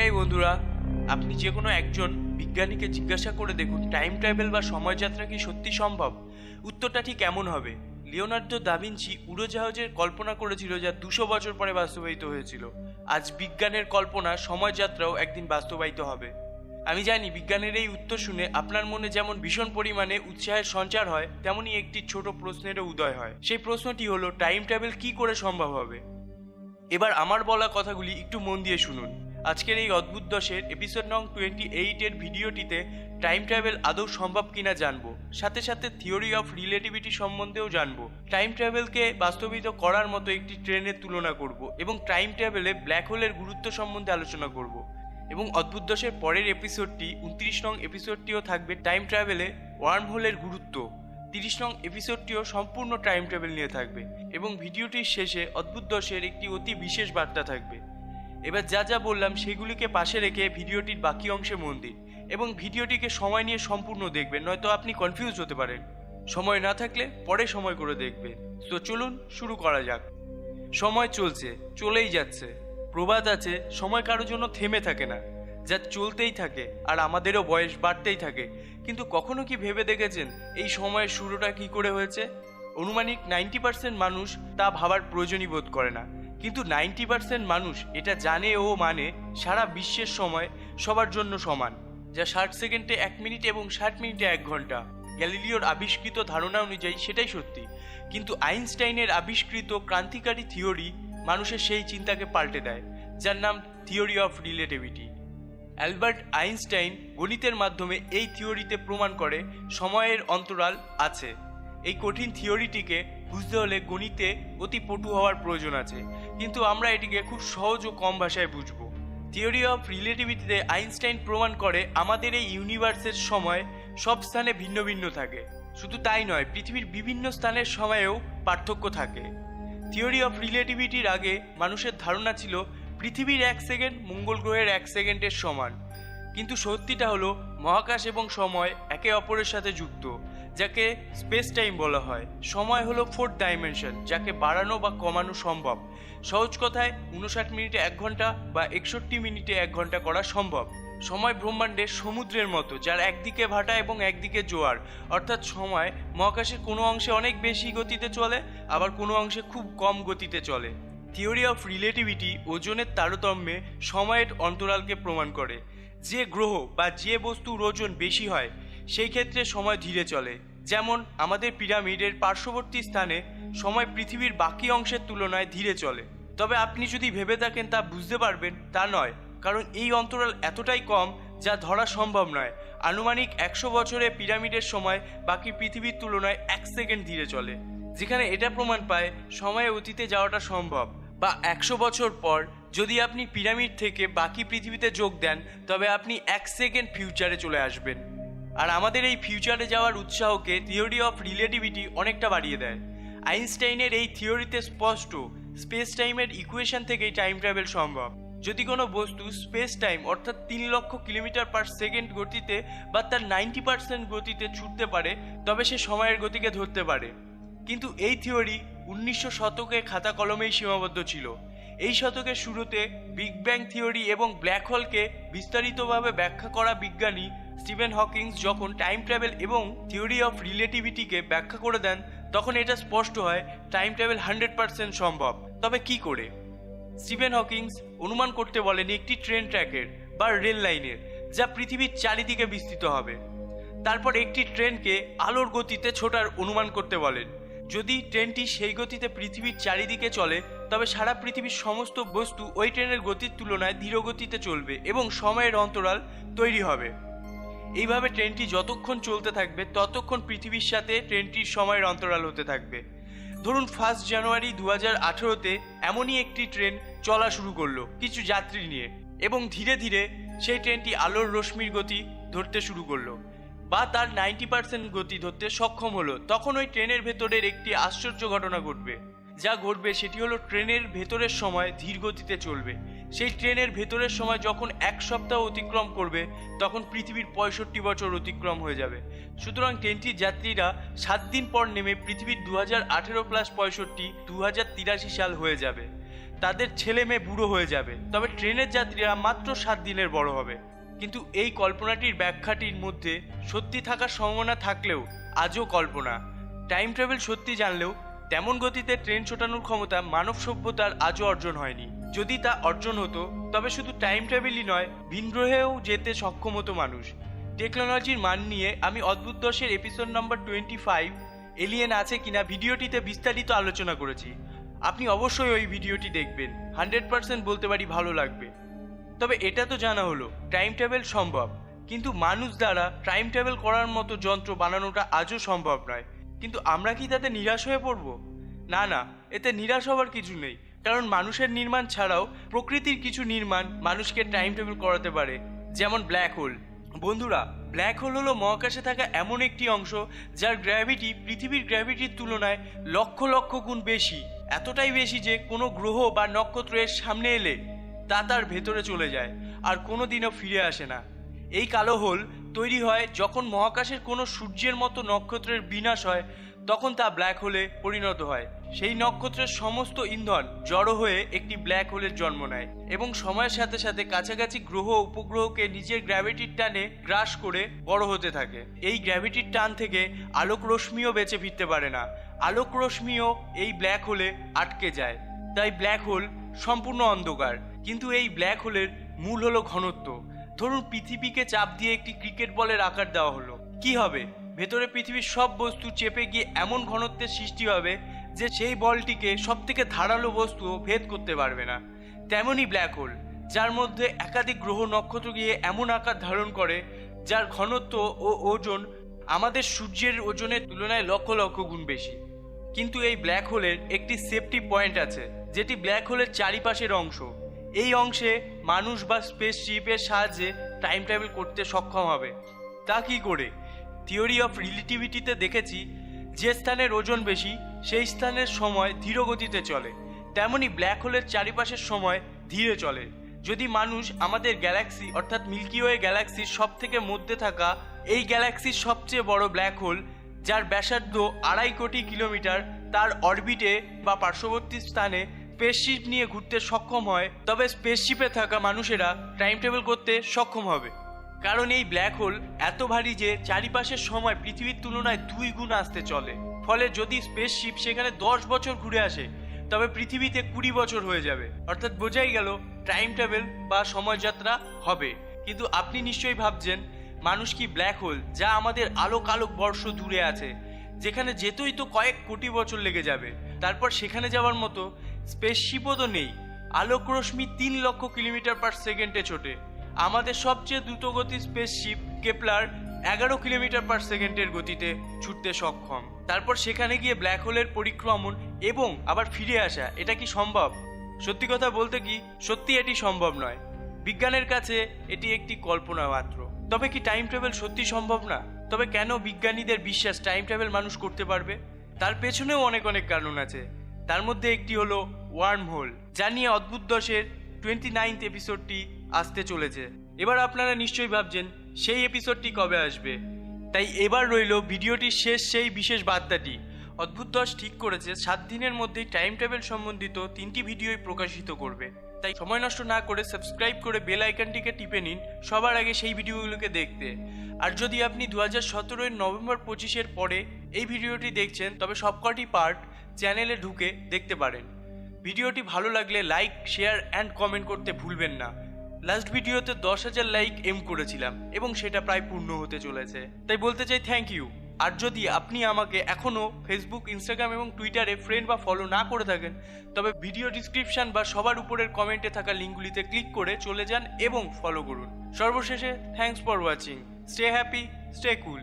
এই বন্ধুরা, আপনি যে কোনো একজন বিজ্ঞানীকে জিজ্ঞাসা করে দেখুন টাইম ট্রাভেল বা সময়যাত্রা কি সত্যি সম্ভব। উত্তরটা ঠিক এমন হবে। লিওনার্দো দা ভিঞ্চি উড়োজাহাজের কল্পনা করেছিল যা 200 বছর পরে বাস্তবায়িত হয়েছিল। আজ বিজ্ঞানের কল্পনা সময়যাত্রাও একদিন বাস্তবায়িত হবে। আমি জানি বিজ্ঞানের এই উত্তর শুনে আপনার মনে যেমন ভীষণ পরিমাণে উৎসাহের সঞ্চার হয়, তেমনি একটি ছোট প্রশ্নেরও উদয় হয়। সেই প্রশ্নটি হলো, টাইম ট্রাভেল কি করে সম্ভব হবে। এবার আমার বলা কথাগুলি একটু মন দিয়ে শুনুন। আজকের এই অদ্ভুত দশের এপিসোড নং 28 এর ভিডিওটিতে টাইম ট্রাভেল আদৌ সম্ভব কিনা জানবো, সাথে সাথে থিওরি অফ রিলেটিভিটি সম্বন্ধেও জানবো। টাইম ট্রাভেলকে বাস্তবিত করার মতো একটি ট্রেনের তুলনা করব এবং টাইম ট্রাভেলে ব্ল্যাক হোলের গুরুত্ব সম্বন্ধে আলোচনা করব। এবং অদ্ভুত দশের পরের এপিসোডটি 29 নং এপিসোডটিও থাকবে টাইম ট্রাভেলে ওয়ার্ম হোলের গুরুত্ব। 30 নং এপিসোডটিও সম্পূর্ণ টাইম ট্রাভেল নিয়ে থাকবে এবং ভিডিওটির শেষে অদ্ভুত দশের একটি অতি বিশেষ বার্তা থাকবে। এবার যা যা বললাম সেগুলিকে পাশে রেখে ভিডিওটির বাকি অংশে মন দিন এবং ভিডিওটিকে সময় নিয়ে সম্পূর্ণ দেখবেন, নয়তো আপনি কনফিউজ হতে পারেন। সময় না থাকলে পরে সময় করে দেখবেন। তো চলুন শুরু করা যাক। সময় চলছে, চলেই যাচ্ছে। প্রবাদ আছে, সময় কারোর জন্য থেমে থাকে না, যা চলতেই থাকে। আর আমাদেরও বয়স বাড়তেই থাকে। কিন্তু কখনো কি ভেবে দেখেছেন এই সময়ের শুরুটা কি করে হয়েছে? অনুমানিক 90% মানুষ তা ভাবার প্রয়োজনই বোধ করে না, কিন্তু 90% মানুষ এটা জানে ও মানে সারা বিশ্বের সময় সবার জন্য সমান, যা 60 সেকেন্ডে 1 মিনিট এবং 60 মিনিটে 1 ঘন্টা। গ্যালিলিওর আবিষ্কৃত ধারণা অনুযায়ী সেটাই সত্যি, কিন্তু আইনস্টাইনের আবিষ্কৃত ক্রান্তিকারী থিওরি মানুষের সেই চিন্তাকে পাল্টে দেয়, যার নাম theory of relativity. Albert Einstein গণিতের মাধ্যমে এই থিওরিতে প্রমাণ করে সময়ের অন্তরাল আছে। এই কঠিন থিওরিটিকে বুঝতে হলে গণিতে অতি পটু হওয়ার প্রয়োজন আছে, কিন্তু আমরা এটিকে খুব সহজ ও কম ভাষায় বুঝব। থিওরি অফ রিলেটিভিটিতে আইনস্টাইন প্রমাণ করে আমাদের এই ইউনিভার্সের সময় সব স্থানে ভিন্ন ভিন্ন থাকে। শুধু তাই নয়, পৃথিবীর বিভিন্ন স্থানের সময়েও পার্থক্য থাকে। থিওরি অফ রিলেটিভিটির আগে মানুষের ধারণা ছিল পৃথিবীর 1 সেকেন্ড মঙ্গল গ্রহের 1 সেকেন্ডের সমান, কিন্তু সত্যিটা হলো মহাকাশ এবং সময় একে অপরের সাথে যুক্ত, যাকে স্পেস টাইম বলা হয়। সময় হলো 4th ডাইমেনশন, যাকে বাড়ানো বা কমানো সম্ভব। সহজ কথায় 59 মিনিটে 1 ঘন্টা বা 61 মিনিটে 1 ঘন্টা করা সম্ভব। সময় ব্রহ্মাণ্ডের সমুদ্রের মতো, যার একদিকে ভাটা এবং একদিকে জোয়ার। অর্থাৎ সময় মহাকাশের কোনো অংশে অনেক বেশি গতিতে চলে, আবার কোনো অংশে খুব কম গতিতে চলে। থিওরি অফ রিলেটিভিটি ওজনের তারতম্যে সময়ের অন্তরালকে প্রমাণ করে। যে গ্রহ বা যে বস্তুর ওজন বেশি হয় সেই ক্ষেত্রে সময় ধীরে চলে। যেমন আমাদের পিরামিডের পার্শ্ববর্তী স্থানে সময় পৃথিবীর বাকি অংশের তুলনায় ধীরে চলে। তবে আপনি যদি ভেবে থাকেন তা বুঝতে পারবেন, তা নয়, কারণ এই অন্তরাল এতটাই কম যা ধরা সম্ভব নয়। আনুমানিক 100 বছরে পিরামিডের সময় বাকি পৃথিবীর তুলনায় 1 সেকেন্ড ধীরে চলে, যেখানে এটা প্রমাণ পায় সময়ে অতীতে যাওয়াটা সম্ভব। বা 100 বছর পর যদি আপনি পিরামিড থেকে বাকি পৃথিবীতে যোগ দেন, তবে আপনি 1 সেকেন্ড ফিউচারে চলে আসবেন। আর আমাদের এই ফিউচারে যাওয়ার উৎসাহকে থিওরি অফ রিলেটিভিটি অনেকটা বাড়িয়ে দেয়। আইনস্টাইনের এই থিওরিতে স্পষ্ট স্পেস টাইমের ইকুয়েশন থেকেই টাইম ট্রাভেল সম্ভব। যদি কোনো বস্তু স্পেস টাইম অর্থাৎ 3 লক্ষ কিলোমিটার পার সেকেন্ড গতিতে বা তার 90% গতিতে ছুটতে পারে, তবে সে সময়ের গতিকে ধরতে পারে। কিন্তু এই থিওরি 1900 শতকে খাতা কলমেই সীমাবদ্ধ ছিল। এই শতকের শুরুতে বিগ ব্যাং থিওরি এবং ব্ল্যাক হোলকে বিস্তারিতভাবে ব্যাখ্যা করা বিজ্ঞানী স্টিফেন হকিংস যখন টাইম ট্রাভেল এবং থিওরি অফ রিলেটিভিটিকে ব্যাখ্যা করে দেন, তখন এটা স্পষ্ট হয় টাইম ট্রাভেল 100% সম্ভব। তবে কি করে? স্টিফেন হকিংস অনুমান করতে বলেন একটি ট্রেন ট্র্যাকের বা রেল লাইনের, যা পৃথিবীর চারিদিকে বিস্তৃত হবে। তারপর একটি ট্রেনকে আলোর গতিতে ছোটার অনুমান করতে বলেন। যদি ট্রেনটি সেই গতিতে পৃথিবীর চারিদিকে চলে, তবে সারা পৃথিবীর সমস্ত বস্তু ওই ট্রেনের গতির তুলনায় ধীর গতিতে চলবে এবং সময়ের অন্তরাল তৈরি হবে। এইভাবে ট্রেনটি যতক্ষণ চলতে থাকবে ততক্ষণ পৃথিবীর সাথে ট্রেনটির সময়ের অন্তরাল হতে থাকবে। ধরুন 1 জানুয়ারি 2018-তে এমনই একটি ট্রেন চলা শুরু করলো কিছু যাত্রী নিয়ে, এবং ধীরে ধীরে সেই ট্রেনটি আলোর রশ্মির গতি ধরতে শুরু করলো বা তার 90% গতি ধরতে সক্ষম হলো। তখন ওই ট্রেনের ভেতরের একটি আশ্চর্য ঘটনা ঘটবে। যা ঘটবে সেটি হলো ট্রেনের ভেতরের সময় ধীর গতিতে চলবে। সেই ট্রেনের ভেতরের সময় যখন 1 সপ্তাহ অতিক্রম করবে, তখন পৃথিবীর 65 বছর অতিক্রম হয়ে যাবে। সুতরাং ট্রেনটির যাত্রীরা 7 দিন পর নেমে পৃথিবীর 2018 + 65 2083 সাল হয়ে যাবে। তাদের ছেলে মেয়ে বুড়ো হয়ে যাবে, তবে ট্রেনের যাত্রীরা মাত্র 7 দিনের বড় হবে। কিন্তু এই কল্পনাটির ব্যাখ্যাটির মধ্যে সত্যি থাকার সম্ভাবনা থাকলেও আজও কল্পনা। টাইম ট্রাভেল সত্যি জানলেও তেমন গতিতে ট্রেন ছোটানোর ক্ষমতা মানব সভ্যতার আজও অর্জন হয়নি। যদি তা অর্জন হতো তবে শুধু টাইম ট্রাভেলই নয়, ভিন গ্রহেও যেতে সক্ষম হতো মানুষ। টেকনোলজির মান নিয়ে আমি অদ্ভুত 10-এর এপিসোড নাম্বার 25 এলিয়েন আছে কিনা ভিডিওটিতে বিস্তারিত আলোচনা করেছি। আপনি অবশ্যই ওই ভিডিওটি দেখবেন, 100% বলতে পারি ভালো লাগবে। তবে এটা তো জানা হলো টাইম ট্রাভেল সম্ভব, কিন্তু মানুষ দ্বারা টাইম ট্রাভেল করার মতো যন্ত্র বানানোটা আজও সম্ভব নয়। কিন্তু আমরা কি তাতে নিরাশ হয়ে পড়ব? না না, এতে নিরাশ হওয়ার কিছু নেই, কারণ মানুষের নির্মাণ ছাড়াও প্রকৃতির কিছু নির্মাণ মানুষকে টাইম ট্রাভেল করাতে পারে, যেমন ব্ল্যাক হোল। বন্ধুরা, ব্ল্যাক হোল হলো মহাকাশে থাকা এমন একটি অংশ যার গ্র্যাভিটি পৃথিবীর গ্র্যাভিটির তুলনায় লক্ষ লক্ষ গুণ বেশি, এতটাই বেশি যে কোনো গ্রহ বা নক্ষত্রের সামনে এলে তা তার ভেতরে চলে যায় আর কোনো দিনও ফিরে আসে না। এই কালো হোল তৈরি হয় যখন মহাকাশের কোনো সূর্যের মতো নক্ষত্রের বিনাশ হয়, তখন তা ব্ল্যাক হোলে পরিণত হয়। সেই নক্ষত্রের সমস্ত ইন্ধন জড়ো হয়ে একটি ব্ল্যাক হোলের জন্ম নেয় এবং সময়ের সাথে সাথে কাছাকাছি গ্রহ উপগ্রহকে নিজের গ্র্যাভিটির টানে গ্রাস করে বড় হতে থাকে। এই গ্র্যাভিটির টান থেকে আলোক রশ্মিও বেঁচে ফিরতে পারে না, আলোক রশ্মিও এই ব্ল্যাক হোলে আটকে যায়। তাই ব্ল্যাক হোল সম্পূর্ণ অন্ধকার। কিন্তু এই ব্ল্যাক হোলের মূল হলো ঘনত্ব। ধরুন পৃথিবীকে চাপ দিয়ে একটি ক্রিকেট বলের আকার দেওয়া হলো, কি হবে? ভেতরে পৃথিবীর সব বস্তু চেপে গিয়ে এমন ঘনত্বের সৃষ্টি হবে যে সেই বলটিকে সব থেকে ধারালো বস্তুও ভেদ করতে পারবে না। তেমনই ব্ল্যাক হোল, যার মধ্যে একাধিক গ্রহ নক্ষত্র গিয়ে এমন আকার ধারণ করে যার ঘনত্ব ও ওজন আমাদের সূর্যের ওজনের তুলনায় লক্ষ লক্ষ গুণ বেশি। কিন্তু এই ব্ল্যাক হোলের একটি সেফটি পয়েন্ট আছে, যেটি ব্ল্যাক হোলের চারিপাশের অংশ। এই অংশে মানুষ বা স্পেসশিপের সাহায্যে টাইম ট্রাভেল করতে সক্ষম হবে। তা কি করে? থিওরি অফ রিলেটিভিটিতে দেখেছি, যে স্থানের ওজন বেশি সেই স্থানের সময় ধীর গতিতে চলে, তেমনি ব্ল্যাক হোলের চারিপাশের সময় ধীরে চলে। যদি মানুষ আমাদের গ্যালাক্সি অর্থাৎ মিল্কি ওয়ে গ্যালাক্সির সব থেকে মধ্যে থাকা এই গ্যালাক্সির সবচেয়ে বড় ব্ল্যাক হোল, যার ব্যাসার্ধ 2.5 কোটি কিলোমিটার, তার অরবিটে বা পার্শ্ববর্তী স্থানে স্পেসশিপ নিয়ে ঘুরতে সক্ষম হয়, তবে স্পেসশিপে থাকা মানুষেরা টাইম ট্রাভেল করতে সক্ষম হবে। কারণ এই ব্ল্যাক হোল এত ভারী যে চারিপাশের সময় পৃথিবীর তুলনায় 2 গুণ আসতে চলে। ফলে যদি স্পেসশিপ সেখানে 10 বছর ঘুরে আসে, তবে পৃথিবীতে 20 বছর হয়ে যাবে। অর্থাৎ বোঝাই গেল টাইম ট্রাভেল বা সময়যাত্রা হবে। কিন্তু আপনি নিশ্চয়ই ভাবছেন, মানুষ কি ব্ল্যাক হোল, যা আমাদের আলোক বর্ষ দূরে আছে, যেখানে যেতেই তো কয়েক কোটি বছর লেগে যাবে, তারপর সেখানে যাওয়ার মতো স্পেসশিপও তো নেই। আলোক রশ্মি 3 লক্ষ কিলোমিটার পার সেকেন্ডে ছোটে। আমাদের সবচেয়ে দ্রুতগতির স্পেসশিপ কেপলার 11 কিলোমিটার পার সেকেন্ডের গতিতে ছুটতে সক্ষম। তারপর সেখানে গিয়ে ব্ল্যাক হোলের পরিক্রমণ এবং আবার ফিরে আসা, এটা কি সম্ভব? সত্যি কথা বলতে কি, সত্যি এটি সম্ভব নয়। বিজ্ঞানের কাছে এটি একটি কল্পনা মাত্র। তবে কি টাইম ট্রাভেল সত্যি সম্ভব না? তবে কেন বিজ্ঞানীদের বিশ্বাস টাইম ট্রাভেল মানুষ করতে পারবে? তার পেছনেও অনেক কারণ আছে। তার মধ্যে একটি হলো ওয়ার্ম হোল, যা নিয়ে অদ্ভুত 10-এর 29th এপিসোডটি আসতে চলেছে। এবার আপনারা নিশ্চয়ই ভাবছেন সেই এপিসোডটি কবে আসবে। তাই এবার রইল ভিডিওটির শেষ সেই বিশেষ বার্তাটি। অদ্ভুত 10 ঠিক করেছে 7 দিনের মধ্যেই টাইম ট্রাভেল সম্বন্ধিত 3টি ভিডিওই প্রকাশিত করবে। তাই সময় নষ্ট না করে সাবস্ক্রাইব করে বেল আইকনটিকে টিপে নিন সবার আগে সেই ভিডিওগুলোকে দেখতে। আর যদি আপনি 2017-এর নভেম্বর 25-এর পরে এই ভিডিওটি দেখছেন, তবে সবকটি পার্ট চ্যানেলে ঢুকে দেখতে পারেন। ভিডিওটি ভালো লাগলে লাইক, শেয়ার অ্যান্ড কমেন্ট করতে ভুলবেন না। লাস্ট ভিডিওতে 10,000 লাইক এম করেছিলাম এবং সেটা প্রায় পূর্ণ হতে চলেছে, তাই বলতে চাই থ্যাংক ইউ। আর যদি আপনি আমাকে এখনও ফেসবুক, ইনস্টাগ্রাম এবং টুইটারে ফ্রেন্ড বা ফলো না করে থাকেন, তবে ভিডিও ডিসক্রিপশন বা সবার উপরের কমেন্টে থাকা লিঙ্কগুলিতে ক্লিক করে চলে যান এবং ফলো করুন। সর্বশেষে thanks for watching. Stay happy, stay cool.